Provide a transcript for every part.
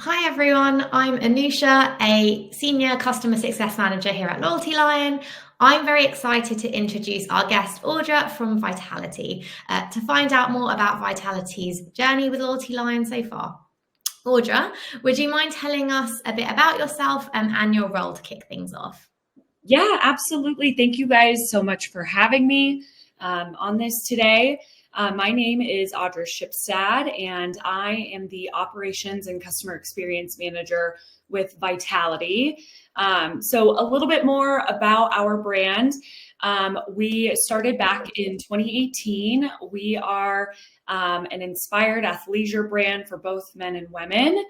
Hi everyone, I'm Anusha, a Senior Customer Success Manager here at LoyaltyLion. I'm very excited to introduce our guest Audra from Vitality to find out more about Vitality's journey with LoyaltyLion so far. Audra, would you mind telling us a bit about yourself and your role to kick things off? Yeah, absolutely. Thank you guys so much for having me on this today. My name is Audra Shipstad, and I am the Operations and Customer Experience Manager with Vitality. So a little bit more about our brand. We started back in 2018. We are an inspired athleisure brand for both men and women.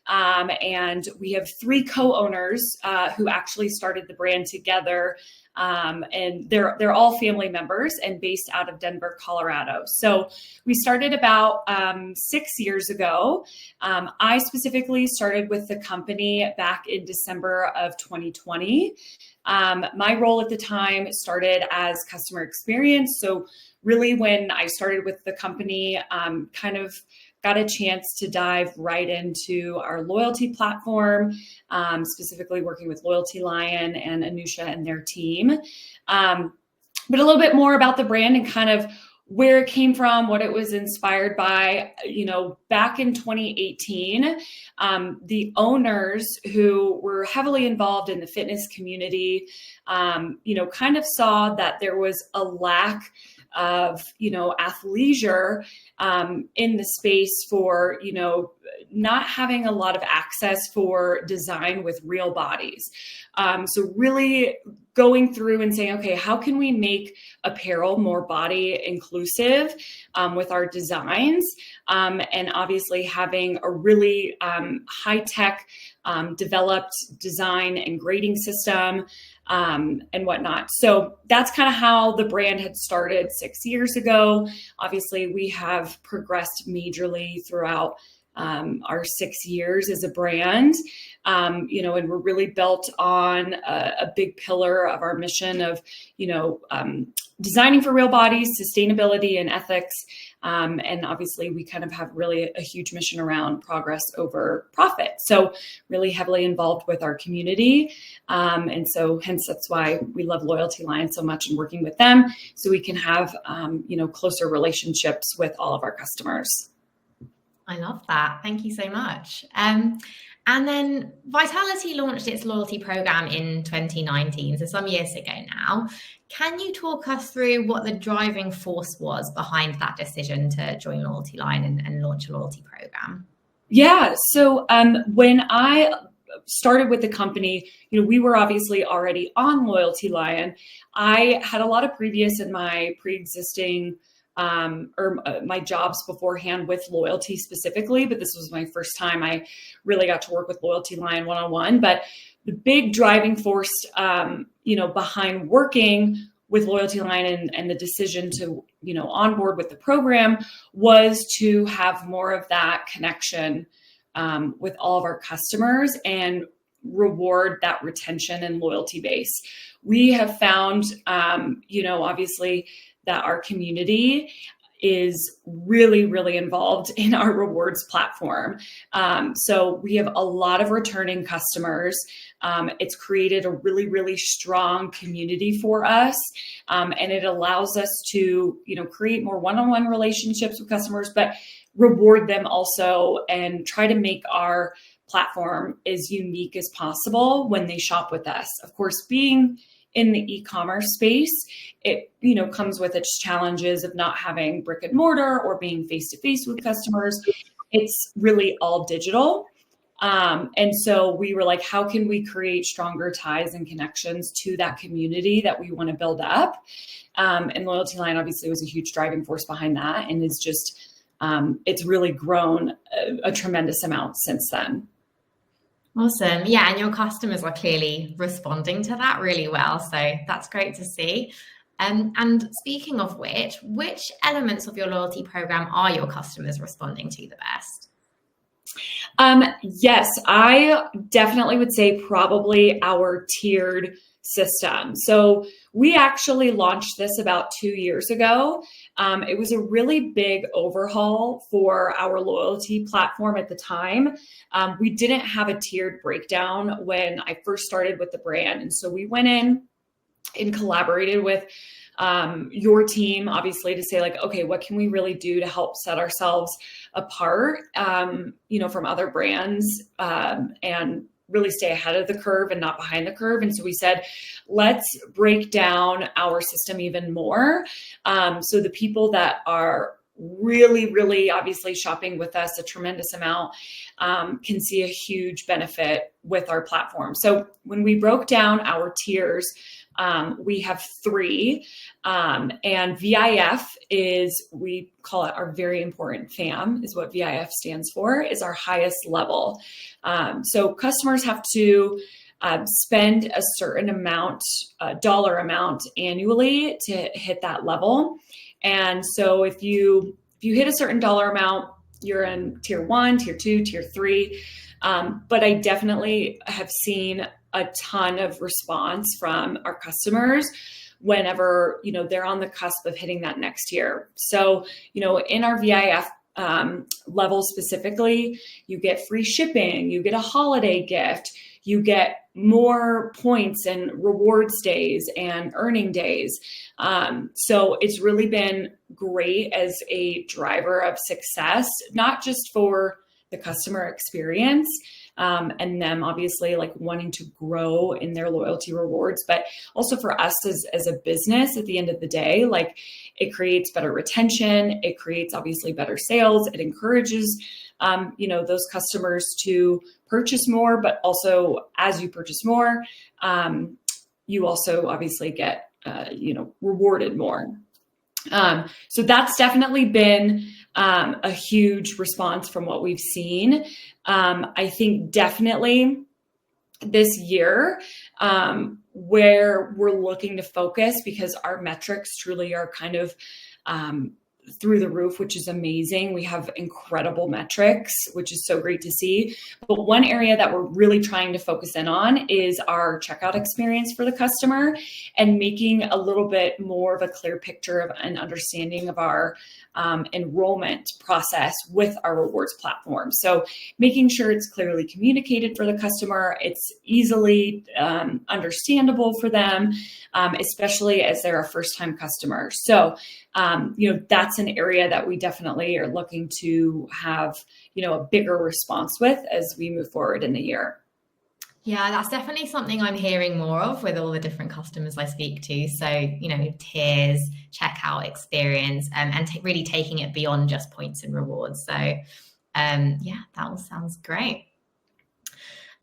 And we have three co-owners who actually started the brand together. And they're all family members and based out of Denver, Colorado. So we started about 6 years ago. I specifically started with the company back in December of 2020. My role at the time started as customer experience. So really when I started with the company, kind of got a chance to dive right into our loyalty platform, specifically working with LoyaltyLion and Anusha and their team. But a little bit more about the brand and kind of where it came from, what it was inspired by. Back in 2018, the owners who were heavily involved in the fitness community, kind of saw that there was a lack of, athleisure in the space for, not having a lot of access for design with real bodies. So really going through and saying, okay, how can we make apparel more body inclusive with our designs? And obviously having a really high-tech developed design and grading system and whatnot. So that's kind of how the brand had started 6 years ago. Obviously, we have progressed majorly throughout our 6 years as a brand, and we're really built on a big pillar of our mission of, designing for real bodies, sustainability, and ethics. And obviously, we kind of have really a huge mission around progress over profit. So really heavily involved with our community. And so hence that's why we love LoyaltyLion so much and working with them so we can have, closer relationships with all of our customers. I love that. Thank you so much. And then Vitality launched its loyalty program in 2019, so some years ago now. Can you talk us through what the driving force was behind that decision to join LoyaltyLion and launch a loyalty program? Yeah, so when I started with the company, we were obviously already on LoyaltyLion. I had a lot of previous in my pre-existing my jobs beforehand with loyalty specifically, but this was my first time I really got to work with LoyaltyLion one-on-one. But the big driving force, behind working with LoyaltyLion and the decision to, onboard with the program was to have more of that connection with all of our customers and reward that retention and loyalty base. We have found, obviously, that our community is really, really involved in our rewards platform. So we have a lot of returning customers. It's created a really, really strong community for us. And it allows us to, create more one-on-one relationships with customers, but reward them also and try to make our platform as unique as possible when they shop with us. Of course, being in the e-commerce space, it comes with its challenges of not having brick and mortar or being face-to-face with customers. It's really all digital. And so we were like, how can we create stronger ties and connections to that community that we want to build up? And LoyaltyLion obviously was a huge driving force behind that and is just, it's really grown a tremendous amount since then. Awesome. Yeah, and your customers are clearly responding to that really well. So that's great to see. And speaking of which elements of your loyalty program are your customers responding to the best? Yes, I definitely would say probably our tiered system. So we actually launched this about 2 years ago. It was a really big overhaul for our loyalty platform at the time. We didn't have a tiered breakdown when I first started with the brand. And so we went in and collaborated with your team, obviously, to say like, okay, what can we really do to help set ourselves apart, from other brands, and really stay ahead of the curve and not behind the curve. And so we said, let's break down our system even more. So the people that are really, really obviously shopping with us a tremendous amount can see a huge benefit with our platform. So when we broke down our tiers, we have 3, and VIF is, we call it our very important FAM, is what VIF stands for, is our highest level. So customers have to spend a certain amount, dollar amount annually to hit that level. And so if you hit a certain dollar amount, you're in tier 1, tier 2, tier 3. But I definitely have seen a ton of response from our customers whenever, they're on the cusp of hitting that next year. So, in our VIF level specifically, you get free shipping, you get a holiday gift, you get more points and rewards days and earning days. So it's really been great as a driver of success, not just for the customer experience, and them obviously like wanting to grow in their loyalty rewards, but also for us as a business at the end of the day, like it creates better retention, it creates obviously better sales, it encourages, those customers to purchase more, but also as you purchase more, you also obviously get, rewarded more. So that's definitely been a huge response from what we've seen. I think definitely this year, where we're looking to focus, because our metrics truly are kind of through the roof, which is amazing. We have incredible metrics, which is so great to see. But one area that we're really trying to focus in on is our checkout experience for the customer, and making a little bit more of a clear picture of an understanding of our enrollment process with our rewards platform. So making sure it's clearly communicated for the customer, it's easily understandable for them, especially as they're a first-time customer. So, that's an area that we definitely are looking to have, a bigger response with as we move forward in the year. Yeah, that's definitely something I'm hearing more of with all the different customers I speak to. So, tiers, checkout experience, and really taking it beyond just points and rewards. So, that all sounds great.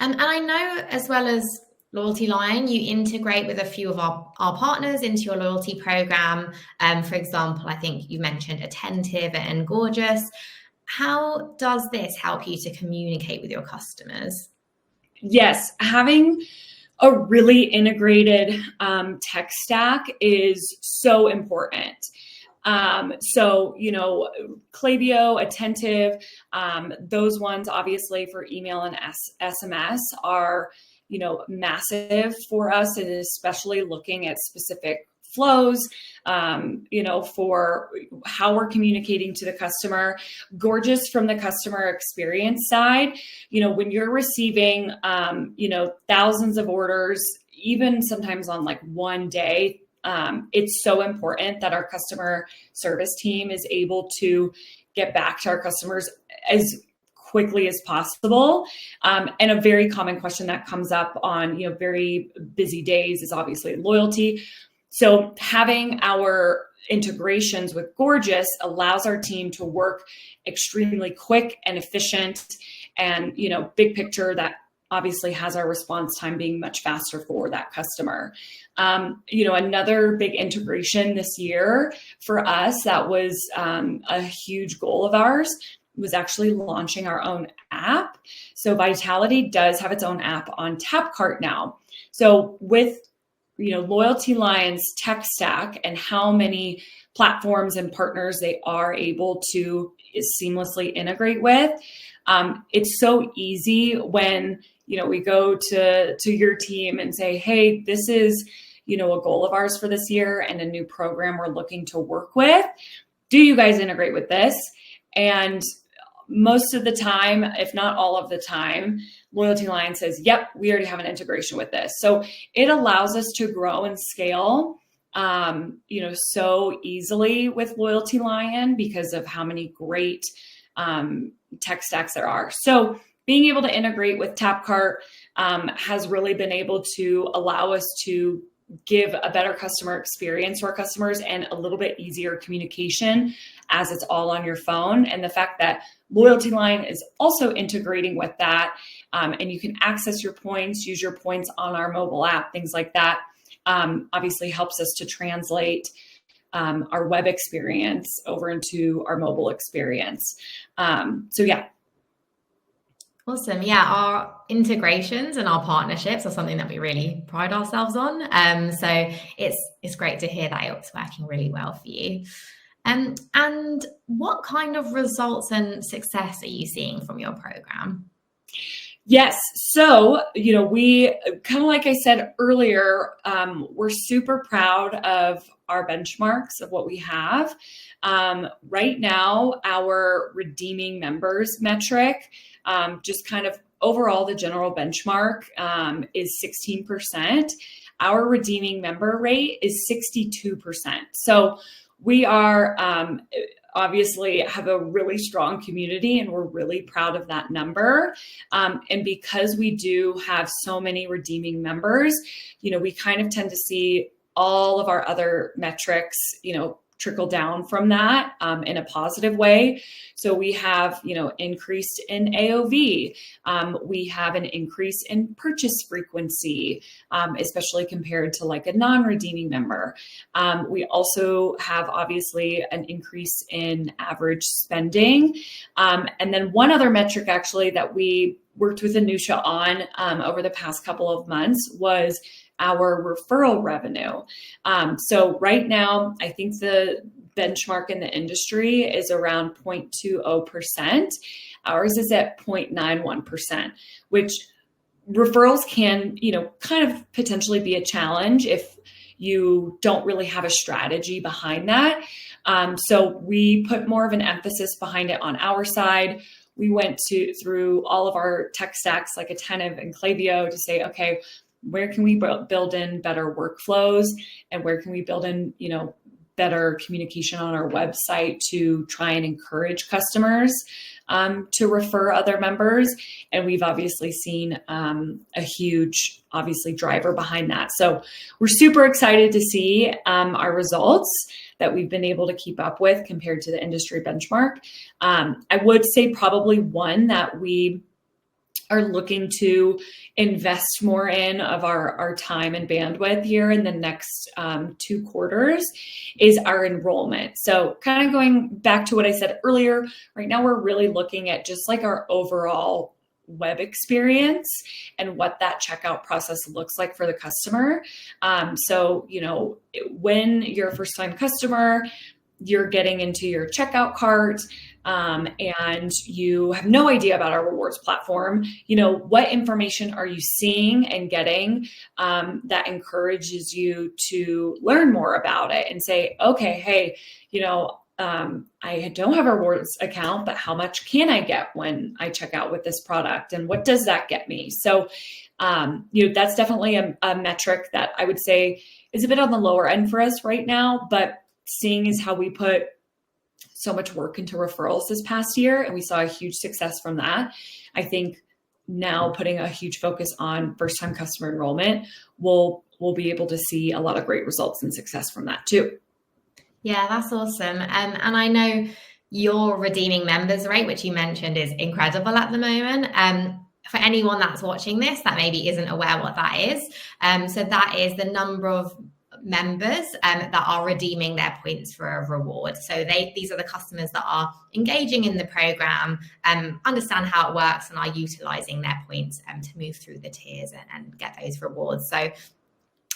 And I know, as well as LoyaltyLion, you integrate with a few of our partners into your loyalty program. For example, I think you mentioned Attentive and Gorgeous. How does this help you to communicate with your customers? Yes, having a really integrated tech stack is so important. So, Klaviyo, Attentive, those ones obviously for email and SMS are, massive for us, and especially looking at specific flows, for how we're communicating to the customer. Gorgeous from the customer experience side, when you're receiving, thousands of orders, even sometimes on like one day, it's so important that our customer service team is able to get back to our customers as quickly as possible. And a very common question that comes up on, very busy days is obviously loyalty. So having our integrations with Gorgeous allows our team to work extremely quick and efficient, and, big picture, that obviously has our response time being much faster for that customer. Another big integration this year for us that was a huge goal of ours was actually launching our own app. So Vitality does have its own app on TapCart now. So with LoyaltyLion's tech stack and how many platforms and partners they are able to seamlessly integrate with. It's so easy when, we go to your team and say, hey, this is, a goal of ours for this year and a new program we're looking to work with. Do you guys integrate with this? And most of the time, if not all of the time, LoyaltyLion says, yep, we already have an integration with this. So it allows us to grow and scale, so easily with LoyaltyLion because of how many great tech stacks there are. So being able to integrate with TapCart has really been able to allow us to give a better customer experience to our customers and a little bit easier communication as it's all on your phone. And the fact that LoyaltyLion is also integrating with that, and you can access your points, use your points on our mobile app, things like that, obviously helps us to translate our web experience over into our mobile experience. So yeah. Awesome. Yeah, our integrations and our partnerships are something that we really pride ourselves on. So it's great to hear that it's working really well for you. And what kind of results and success are you seeing from your program? Yes. So, we kind of like I said earlier, we're super proud of our benchmarks of what we have. Right now, our redeeming members metric, just kind of overall, the general benchmark is 16%. Our redeeming member rate is 62%. So we are obviously have a really strong community and we're really proud of that number. And because we do have so many redeeming members, we kind of tend to see all of our other metrics, trickle down from that in a positive way. So we have, increased in AOV. We have an increase in purchase frequency, especially compared to like a non-redeeming member. We also have obviously an increase in average spending. And then one other metric actually that we worked with Anusha on over the past couple of months was our referral revenue. So right now, I think the benchmark in the industry is around 0.20%. Ours is at 0.91%, which referrals can, kind of potentially be a challenge if you don't really have a strategy behind that. So we put more of an emphasis behind it on our side. We went through all of our tech stacks like Attentive and Klaviyo to say, okay, where can we build in better workflows and where can we build in, better communication on our website to try and encourage customers to refer other members. And we've obviously seen a huge, driver behind that. So we're super excited to see our results that we've been able to keep up with compared to the industry benchmark. I would say probably one that we are looking to invest more in of our time and bandwidth here in the next 2 quarters is our enrollment. So kind of going back to what I said earlier, right now we're really looking at just like our overall web experience and what that checkout process looks like for the customer. So, when you're a first-time customer, you're getting into your checkout cart and you have no idea about our rewards platform, what information are you seeing and getting that encourages you to learn more about it and say, okay, hey, I don't have a rewards account, but how much can I get when I check out with this product and what does that get me? So, that's definitely a metric that I would say is a bit on the lower end for us right now, but seeing is how we put so much work into referrals this past year, and we saw a huge success from that. I think now putting a huge focus on first-time customer enrollment, we'll be able to see a lot of great results and success from that too. Yeah, that's awesome. And I know your redeeming members rate, which you mentioned, is incredible at the moment. For anyone that's watching this that maybe isn't aware what that is, so that is the number of members that are redeeming their points for a reward. So these are the customers that are engaging in the program, understand how it works, and are utilizing their points to move through the tiers and get those rewards. So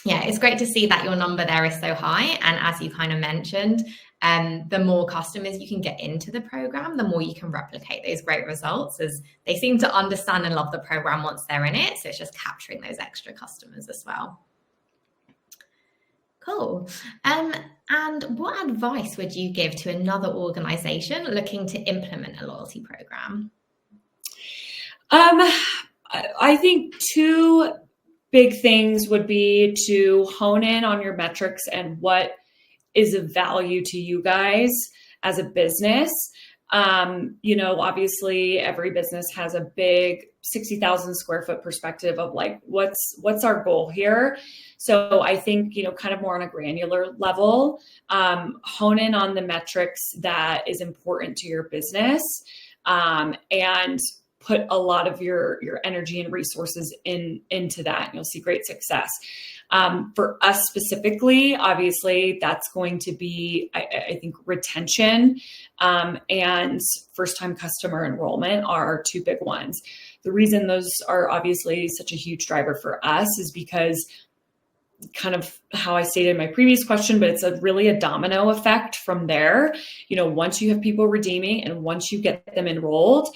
Yeah, it's great to see that your number there is so high. And as you kind of mentioned, the more customers you can get into the program, the more you can replicate those great results, as they seem to understand and love the program once they're in it. So it's just capturing those extra customers as well. Cool. And what advice would you give to another organization looking to implement a loyalty program? I think two big things would be to hone in on your metrics and what is of value to you guys as a business. Obviously every business has a big 60,000 square foot perspective of like, what's our goal here? So I think, kind of more on a granular level, hone in on the metrics that is important to your business, and put a lot of your energy and resources into that, and you'll see great success. For us specifically, obviously, that's going to be, I think, retention and first-time customer enrollment are our two big ones. The reason those are obviously such a huge driver for us is because, kind of how I stated in my previous question, but it's really a domino effect from there. Once you have people redeeming and once you get them enrolled,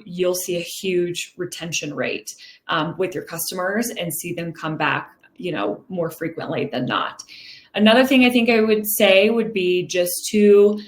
you'll see a huge retention rate with your customers and see them come back, more frequently than not. Another thing I think I would say would be just to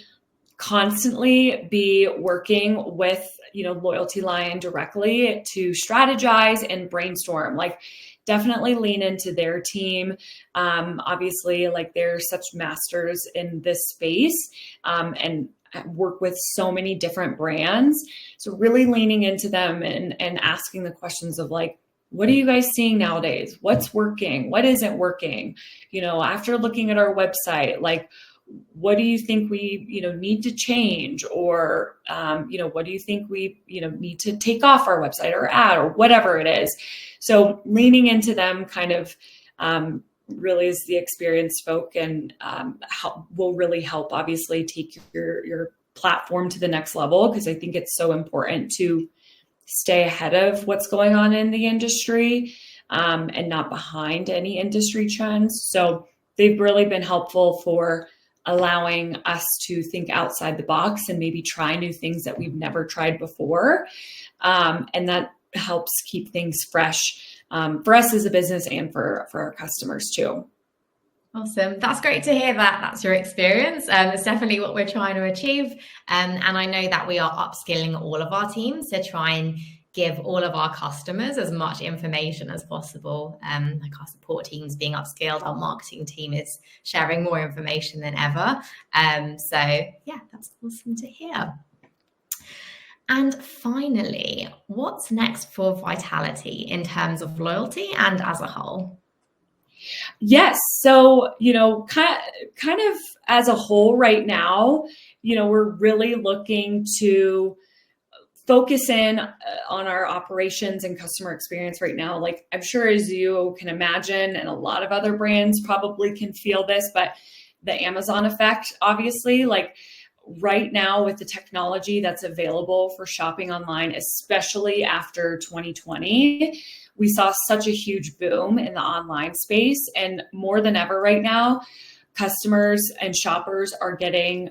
constantly be working with, LoyaltyLion directly to strategize and brainstorm. Like, definitely lean into their team. Obviously, like, they're such masters in this space, and work with so many different brands. So really leaning into them and asking the questions of like, what are you guys seeing nowadays? What's working? What isn't working? After looking at our website, like, what do you think we, need to change? Or, what do you think we, need to take off our website or add, or whatever it is. So leaning into them kind of really is the experienced folk, and will really help, obviously, take your platform to the next level, because I think it's so important to stay ahead of what's going on in the industry, and not behind any industry trends. So they've really been helpful for allowing us to think outside the box and maybe try new things that we've never tried before. And that helps keep things fresh for us as a business and for our customers too. Awesome. That's great to hear that that's your experience. It's definitely what we're trying to achieve. And I know that we are upskilling all of our teams to try and give all of our customers as much information as possible. Like, our support team's being upskilled, our marketing team is sharing more information than ever. So yeah, that's awesome to hear. And finally, what's next for Vitality in terms of loyalty and as a whole? Yes. So, kind of as a whole right now, we're really looking to focus in on our operations and customer experience right now. Like, I'm sure, as you can imagine, and a lot of other brands probably can feel this, but the Amazon effect, obviously, like, right now with the technology that's available for shopping online, especially after 2020, we saw such a huge boom in the online space. And more than ever right now, customers and shoppers are getting,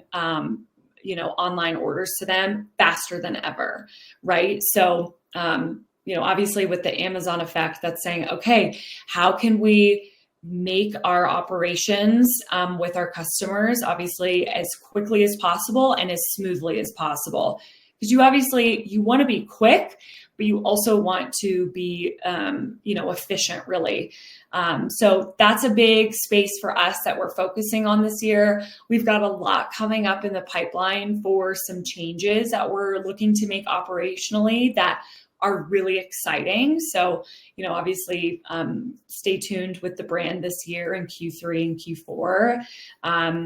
online orders to them faster than ever, right? So, obviously with the Amazon effect, that's saying, okay, how can we make our operations with our customers, obviously, as quickly as possible and as smoothly as possible? Because you want to be quick, but you also want to be, efficient, really. So that's a big space for us that we're focusing on this year. We've got a lot coming up in the pipeline for some changes that we're looking to make operationally that are really exciting. So, obviously, stay tuned with the brand this year in Q3 and Q4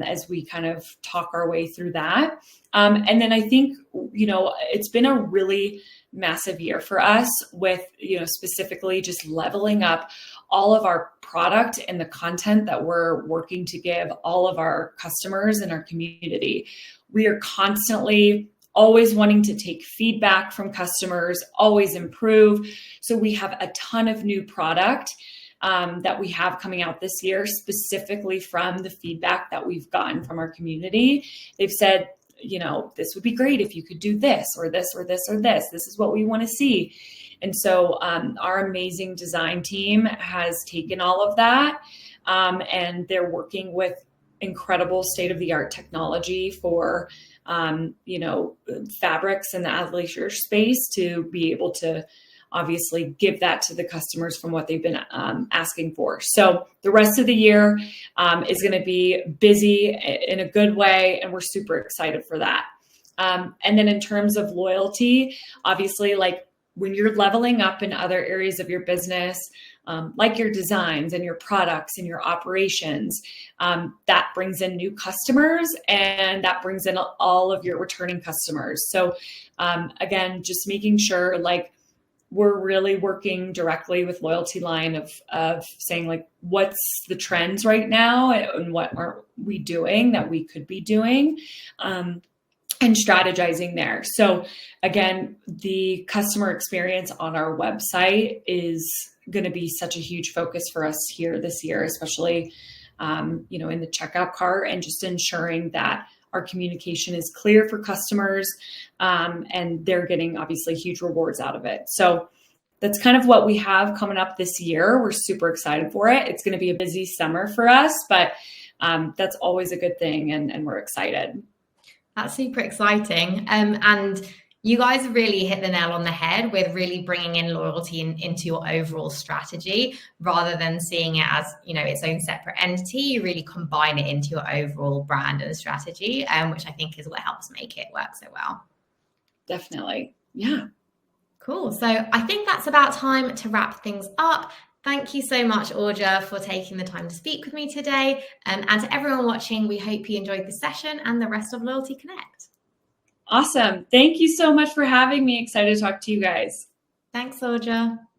as we kind of talk our way through that. And then I think, it's been a really massive year for us with, specifically just leveling up all of our product and the content that we're working to give all of our customers and our community. We are constantly always wanting to take feedback from customers, always improve. So we have a ton of new product that we have coming out this year, specifically from the feedback that we've gotten from our community. They've said, this would be great if you could do this or this or this or this. This is what we want to see. And so our amazing design team has taken all of that, and they're working with incredible state-of-the-art technology for, fabrics in the athleisure space to be able to obviously give that to the customers from what they've been asking for. So the rest of the year is going to be busy in a good way, and we're super excited for that. And then in terms of loyalty, obviously, like when you're leveling up in other areas of your business, like your designs and your products and your operations, that brings in new customers, and that brings in all of your returning customers. So again, just making sure like we're really working directly with LoyaltyLion of saying like, what's the trends right now and what aren't we doing that we could be doing, and strategizing there. So again, the customer experience on our website is going to be such a huge focus for us here this year, especially, in the checkout cart, and just ensuring that our communication is clear for customers, and they're getting obviously huge rewards out of it. So that's kind of what we have coming up this year. We're super excited for it. It's going to be a busy summer for us, but that's always a good thing, and we're excited. That's super exciting. And you guys really hit the nail on the head with really bringing in loyalty into your overall strategy, rather than seeing it as, its own separate entity. You really combine it into your overall brand and strategy, which I think is what helps make it work so well. Definitely. Yeah. Cool. So I think that's about time to wrap things up. Thank you so much, Audra, for taking the time to speak with me today. And to everyone watching, we hope you enjoyed the session and the rest of Loyalty Connect. Awesome. Thank you so much for having me. Excited to talk to you guys. Thanks, Audra.